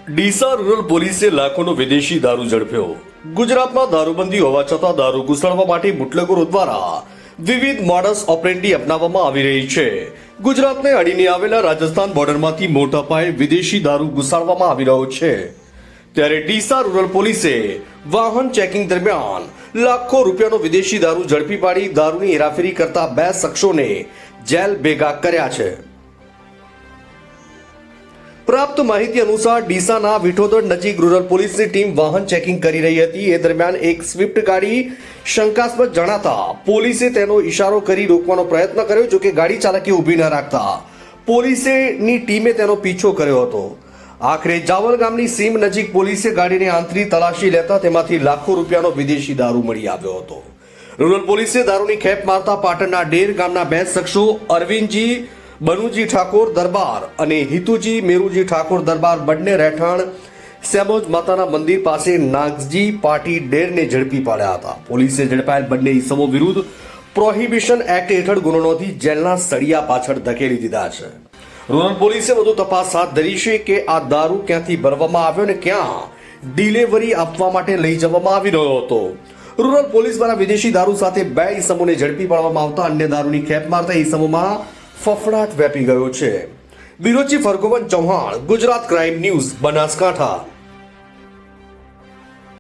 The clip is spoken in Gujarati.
ડીસા રૂરલ પોલીસે લાખોનો વિદેશી દારૂ ઝડપ્યો। ગુજરાતમાં દારૂબંધી હોવા છતાં દારૂ ઘુસાડવા માટે બુટલેગરો દ્વારા વિવિધ મોડસ ઓપરેન્ડી અપનાવવામાં આવી રહી છે। ગુજરાતને અડીને આવેલા રાજસ્થાન બોર્ડરમાંથી મોટા પાયે વિદેશી દારૂ ઘુસાડવામાં આવી રહ્યો છે। ત્યારે ડીસા રૂરલ પોલીસે વાહન ચેકિંગ દરમિયાન લાખો રૂપિયાનો વિદેશી દારૂ ઝડપી પાડી દારૂની હેરાફેરી કરતા 2 શખ્સોને જેલ ભેગા કર્યા છે। प्राप्त माहिती अनुसार डीसाना विठोदर नजीक रूरल पुलिसની ટીમ વાહન ચેકિંગ કરી રહી હતી। એ દરમિયાન એક સ્વિફ્ટ ગાડી શંકાસ્પદ જણાતા પોલીસે તેનો ઇશારો કરી રોકવાનો પ્રયત્ન કર્યો, જો કે ગાડી ચાલકે ઊભી ન રાખતા પોલીસની ટીમે તેનો પીછો કર્યો હતો। આખરે જાવલ ગામની સીમ નજીક પોલીસે ગાડીને આંતરી તલાશી લેતા તેમાંથી લાખો રૂપિયાનો વિદેશી દારૂ મળી આવ્યો હતો। રૂરલ પોલીસે દારૂની ખેપ મારતા પાટણના ડેર ગામના 2 શખ્સો અરવિંદજી બનુજી ઠાકોર દરબાર અને હિતુજી મેરુજી ઠાકોર દરબાર બંને રહેઠાણ સેમોજ માતાના મંદિર પાસે નાગજી પાટી ડેરને ઝડપી પાડ્યા હતા। પોલીસે ઝડપાયેલ બંને ઇસમો વિરુદ્ધ પ્રોહિબિશન એક્ટ હેઠળ ગુનો નોંધી જેલના સળિયા પાછળ ધકેલી દીધા છે। રૂરલ પોલીસે વધુ તપાસ હાથ ધરી છે કે આ દારૂ ક્યાંથી ભરવામાં આવ્યો અને ક્યાં ડિલિવરી આપવા માટે લઈ જવામાં આવી રહ્યો હતો। રૂરલ પોલીસ દ્વારા વિદેશી દારૂ સાથે 2 ઇસમોને ઝડપી પાડવામાં આવતા અન્ય દારૂની ખેપ મારતા ઇસમોમાં ફફડાટ વ્યાપી ગયો છે। Bureau chief Hargovan Chauhan, Gujarat crime news, Banaskantha.